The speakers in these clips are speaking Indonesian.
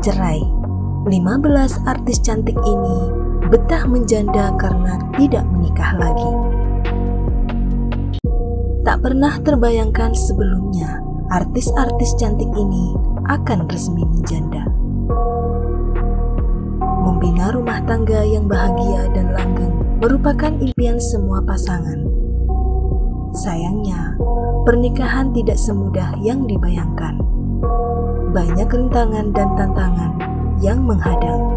Cerai. 15 artis cantik ini betah menjanda karena tidak menikah lagi. Tak pernah terbayangkan sebelumnya artis-artis cantik ini akan resmi menjanda. Membina rumah tangga yang bahagia dan langgeng merupakan impian semua pasangan. Sayangnya, pernikahan tidak semudah yang dibayangkan. Banyak rintangan dan tantangan yang menghadang.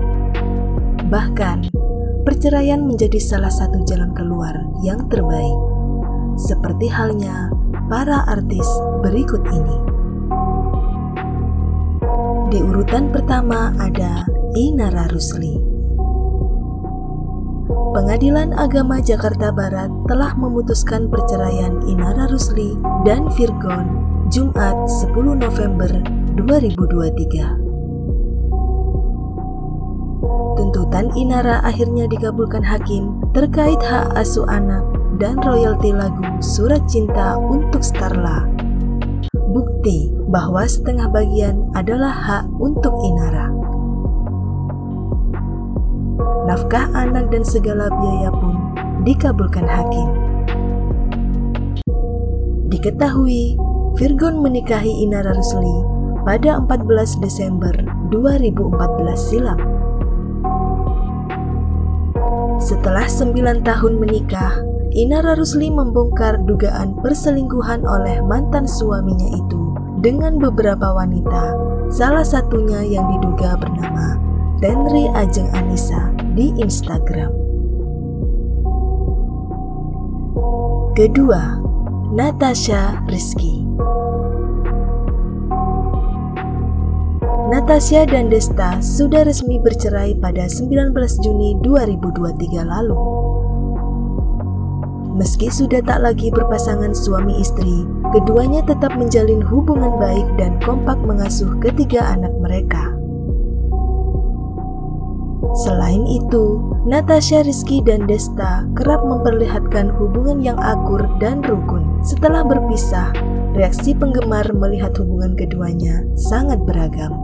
Bahkan, perceraian menjadi salah satu jalan keluar yang terbaik. Seperti halnya para artis berikut ini. Di urutan pertama ada Inara Rusli. Pengadilan Agama Jakarta Barat telah memutuskan perceraian Inara Rusli dan Virgon Jumat 10 November 2023. Tuntutan Inara akhirnya dikabulkan hakim terkait hak asuh anak dan royalti lagu Surat Cinta untuk Starla. Bukti bahwa setengah bagian adalah hak untuk Inara. Nafkah anak dan segala biaya pun dikabulkan hakim. Diketahui, Virgon menikahi Inara Rusli pada 14 Desember 2014 silam. Setelah 9 tahun menikah, Inara Rusli membongkar dugaan perselingkuhan oleh mantan suaminya itu dengan beberapa wanita, salah satunya yang diduga bernama Tenri Ajeng Anissa di Instagram. Kedua, Natasha Rizky. Natasha dan Desta sudah resmi bercerai pada 19 Juni 2023 lalu. Meski sudah tak lagi berpasangan suami istri, keduanya tetap menjalin hubungan baik dan kompak mengasuh ketiga anak mereka. Selain itu, Natasha Rizky dan Desta kerap memperlihatkan hubungan yang akur dan rukun. Setelah berpisah, reaksi penggemar melihat hubungan keduanya sangat beragam.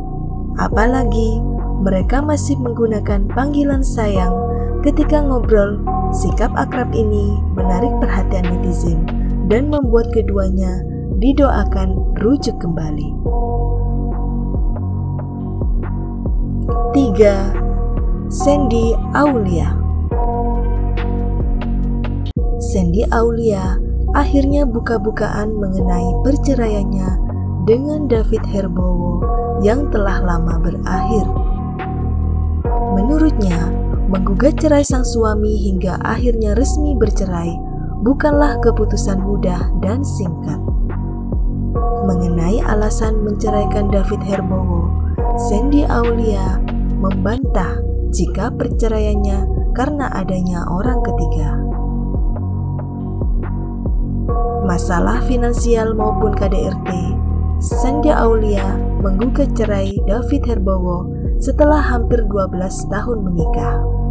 Apalagi, mereka masih menggunakan panggilan sayang ketika ngobrol. Sikap akrab ini menarik perhatian netizen dan membuat keduanya didoakan rujuk kembali. 3. Sandy Aulia. Sandy Aulia akhirnya buka-bukaan mengenai perceraiannya dengan David Herbowo yang telah lama berakhir. Menurutnya, menggugat cerai sang suami hingga akhirnya resmi bercerai bukanlah keputusan mudah dan singkat. Mengenai alasan menceraikan David Herbowo, Sandy Aulia membantah jika perceraiannya karena adanya orang ketiga. Masalah finansial maupun KDRT, Sandy Aulia menggugat cerai David Herbowo setelah hampir 12 tahun menikah.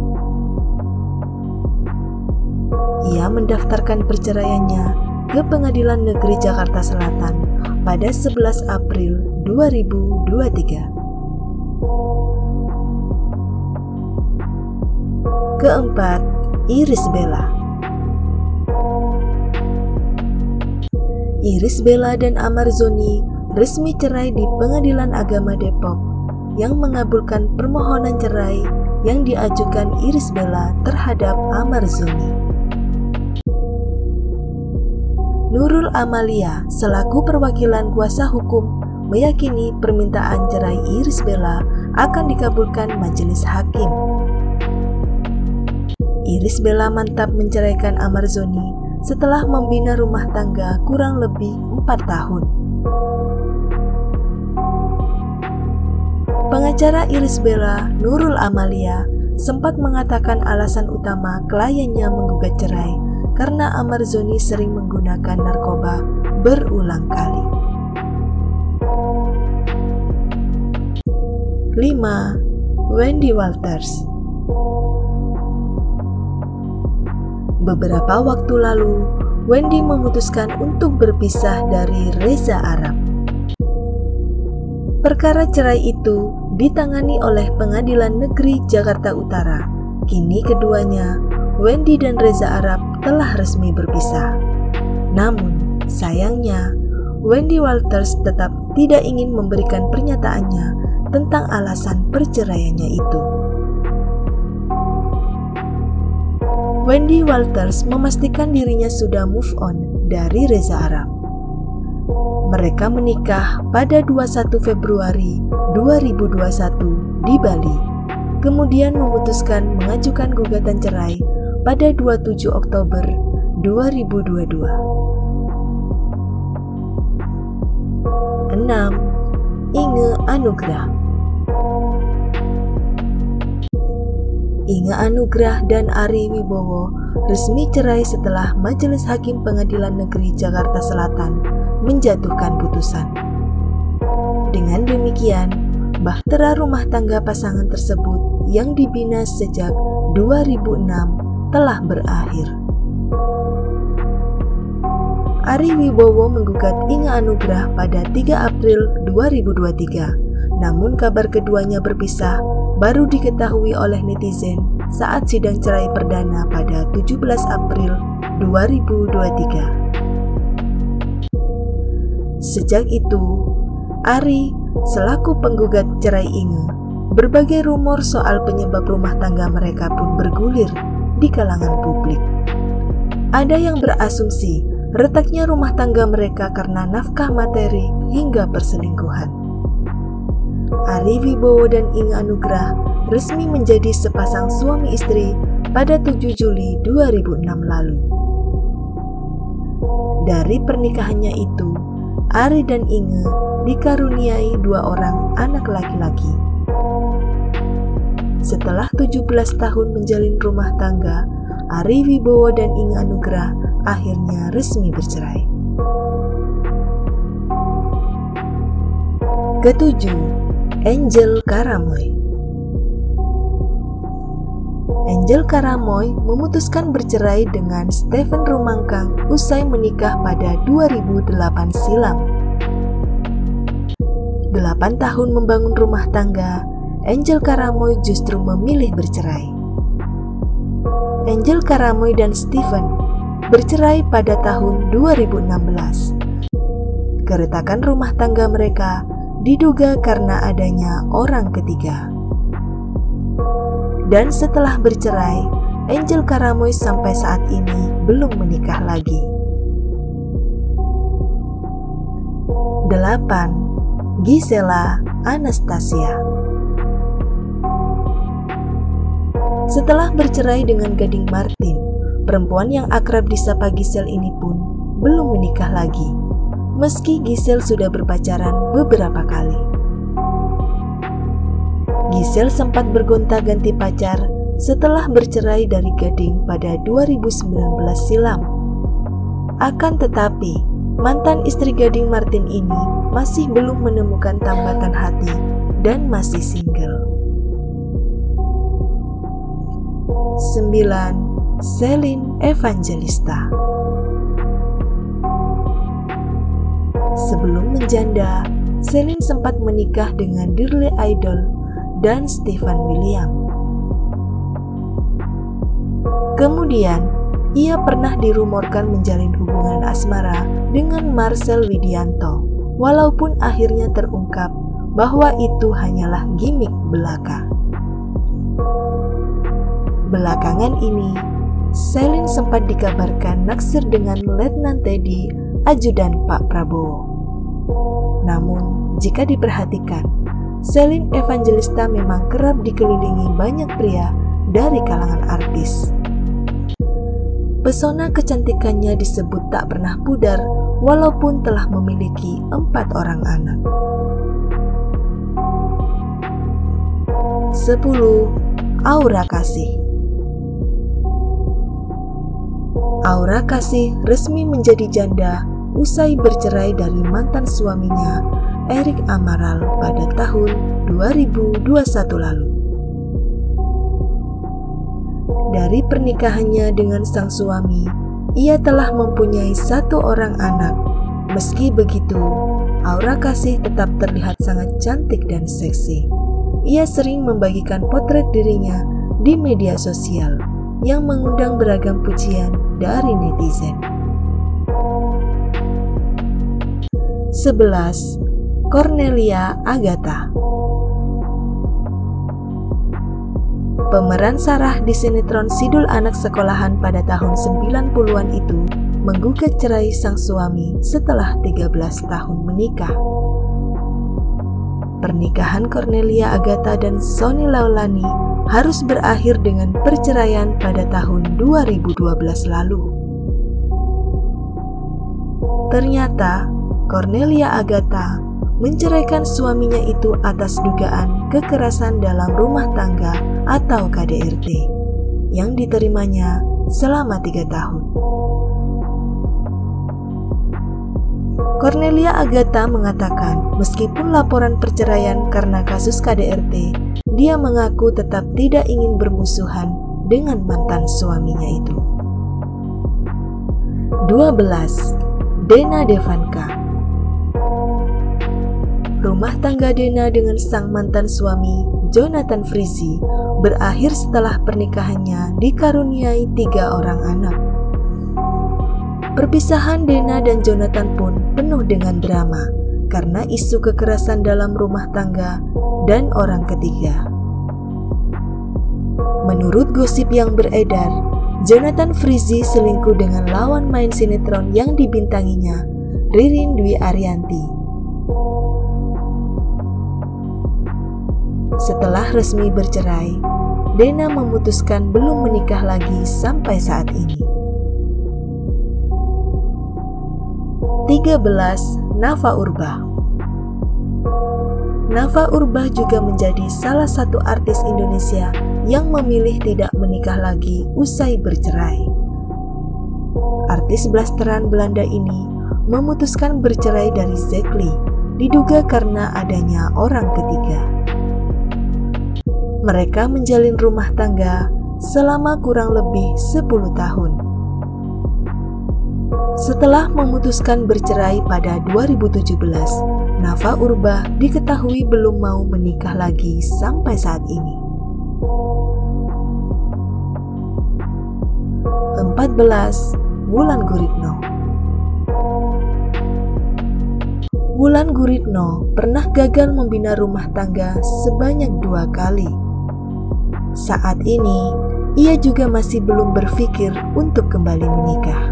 Ia mendaftarkan perceraiannya ke Pengadilan Negeri Jakarta Selatan pada 11 April 2023. Keempat, Irish Bella. Irish Bella dan Amar Zoni resmi cerai di Pengadilan Agama Depok yang mengabulkan permohonan cerai yang diajukan Irish Bella terhadap Amar Zoni. Nurul Amalia selaku perwakilan kuasa hukum meyakini permintaan cerai Irish Bella akan dikabulkan majelis hakim. Irish Bella mantap menceraikan Amar Zoni setelah membina rumah tangga kurang lebih 4 tahun. Pengacara Irish Bella, Nurul Amalia, sempat mengatakan alasan utama kliennya menggugat cerai karena Amar Zoni sering menggunakan narkoba berulang kali. 5. Wendy Walters. Beberapa waktu lalu, Wendy memutuskan untuk berpisah dari Reza Arab. Perkara cerai itu ditangani oleh Pengadilan Negeri Jakarta Utara. Kini keduanya, Wendy dan Reza Arab, telah resmi berpisah. Namun, sayangnya, Wendy Walters tetap tidak ingin memberikan pernyataannya tentang alasan perceraiannya itu. Wendy Walters memastikan dirinya sudah move on dari Reza Arab. Mereka menikah pada 21 Februari 2021 di Bali, kemudian memutuskan mengajukan gugatan cerai pada 27 Oktober 2022. 6. Inge Anugrah. Inge Anugrah dan Ari Wibowo resmi cerai setelah Majelis Hakim Pengadilan Negeri Jakarta Selatan menjatuhkan putusan. Dengan demikian, bahtera rumah tangga pasangan tersebut yang dibina sejak 2006 telah berakhir. Ari Wibowo menggugat Inge Anugrah pada 3 April 2023, namun kabar keduanya berpisah baru diketahui oleh netizen saat sidang cerai perdana pada 17 April 2023. Sejak itu, Ari selaku penggugat cerai Inge, berbagai rumor soal penyebab rumah tangga mereka pun bergulir di kalangan publik. Ada yang berasumsi retaknya rumah tangga mereka karena nafkah materi hingga perselingkuhan. Ari Wibowo dan Inge Anugrah resmi menjadi sepasang suami istri pada 7 Juli 2006 lalu. Dari pernikahannya itu, Ari dan Inge dikaruniai 2 orang anak laki-laki. Setelah 17 tahun menjalin rumah tangga, Ari Wibowo dan Inge Anugrah akhirnya resmi bercerai. Ketujuh, Angel Karamoy. Angel Karamoy memutuskan bercerai dengan Stephen Rumangkang usai menikah pada 2008 silam. 8 tahun membangun rumah tangga, Angel Karamoy justru memilih bercerai. Angel Karamoy dan Stephen bercerai pada tahun 2016. Keretakan rumah tangga mereka diduga karena adanya orang ketiga. Dan setelah bercerai, Angel Karamoy sampai saat ini belum menikah lagi. 8. Gisela Anastasia. Setelah bercerai dengan Gading Martin, perempuan yang akrab disapa Gisel ini pun belum menikah lagi, meski Gisel sudah berpacaran beberapa kali. Gisel sempat bergonta-ganti pacar setelah bercerai dari Gading pada 2019 silam. Akan tetapi, mantan istri Gading Martin ini masih belum menemukan tambatan hati dan masih single. 9. Celine Evangelista. Sebelum menjanda, Celine sempat menikah dengan Dirle Idol dan Stephen William. Kemudian, ia pernah dirumorkan menjalin hubungan asmara dengan Marcel Widianto, walaupun akhirnya terungkap bahwa itu hanyalah gimik belaka. Belakangan ini, Celine sempat dikabarkan naksir dengan Letnan Teddy, ajudan Pak Prabowo. Namun, jika diperhatikan, Celine Evangelista memang kerap dikelilingi banyak pria dari kalangan artis. Pesona kecantikannya disebut tak pernah pudar walaupun telah memiliki 4 orang anak. 10. Aura Kasih. Aura Kasih resmi menjadi janda usai bercerai dari mantan suaminya Erik Amaral pada tahun 2021 lalu. Dari pernikahannya dengan sang suami, ia telah mempunyai 1 orang anak. Meski begitu, aura kasih tetap terlihat sangat cantik dan seksi. Ia sering membagikan potret dirinya di media sosial yang mengundang beragam pujian dari netizen. 11. Cornelia Agatha. Pemeran Sarah di sinetron Sidul Anak Sekolahan pada tahun 90-an itu menggugat cerai sang suami setelah 13 tahun menikah. Pernikahan Cornelia Agatha dan Sony Laulani harus berakhir dengan perceraian pada tahun 2012 lalu. Ternyata, Cornelia Agatha menceraikan suaminya itu atas dugaan kekerasan dalam rumah tangga atau KDRT yang diterimanya selama 3 tahun. Cornelia Agatha mengatakan meskipun laporan perceraian karena kasus KDRT, dia mengaku tetap tidak ingin bermusuhan dengan mantan suaminya itu. 12. Dena Devanka. Rumah tangga Dena dengan sang mantan suami, Jonathan Frizzy, berakhir setelah pernikahannya dikaruniai 3 orang anak. Perpisahan Dena dan Jonathan pun penuh dengan drama karena isu kekerasan dalam rumah tangga dan orang ketiga. Menurut gosip yang beredar, Jonathan Frizzy selingkuh dengan lawan main sinetron yang dibintanginya, Ririn Dwi Ariyanti. Setelah resmi bercerai, Dena memutuskan belum menikah lagi sampai saat ini. 13. Nafa Urbach. Nafa Urbach juga menjadi salah satu artis Indonesia yang memilih tidak menikah lagi usai bercerai. Artis blasteran Belanda ini memutuskan bercerai dari Zack Lee, diduga karena adanya orang ketiga. Mereka menjalin rumah tangga selama kurang lebih 10 tahun. Setelah memutuskan bercerai pada 2017, Nafa Urbach diketahui belum mau menikah lagi sampai saat ini. 14. Wulan Guritno. Wulan Guritno pernah gagal membina rumah tangga sebanyak 2 kali. Saat ini, ia juga masih belum berpikir untuk kembali menikah.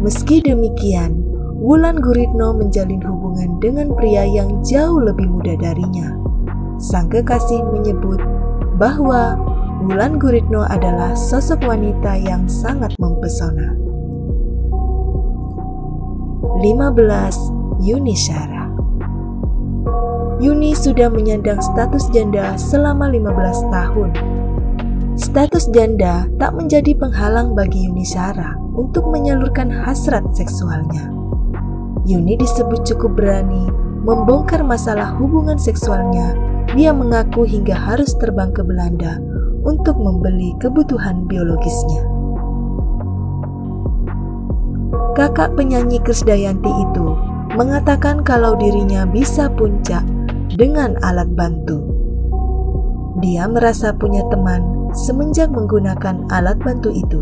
Meski demikian, Wulan Guritno menjalin hubungan dengan pria yang jauh lebih muda darinya. Sang kekasih menyebut bahwa Wulan Guritno adalah sosok wanita yang sangat mempesona. 15. Yuni Syara. Yuni sudah menyandang status janda selama 15 tahun. Status janda tak menjadi penghalang bagi Yuni Syara untuk menyalurkan hasrat seksualnya. Yuni disebut cukup berani membongkar masalah hubungan seksualnya. Dia mengaku hingga harus terbang ke Belanda untuk membeli kebutuhan biologisnya. Kakak penyanyi Krisdayanti itu mengatakan kalau dirinya bisa puncak dengan alat bantu. Dia merasa punya teman semenjak menggunakan alat bantu itu.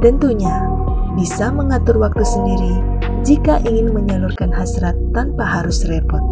Tentunya bisa mengatur waktu sendiri jika ingin menyalurkan hasrat tanpa harus repot.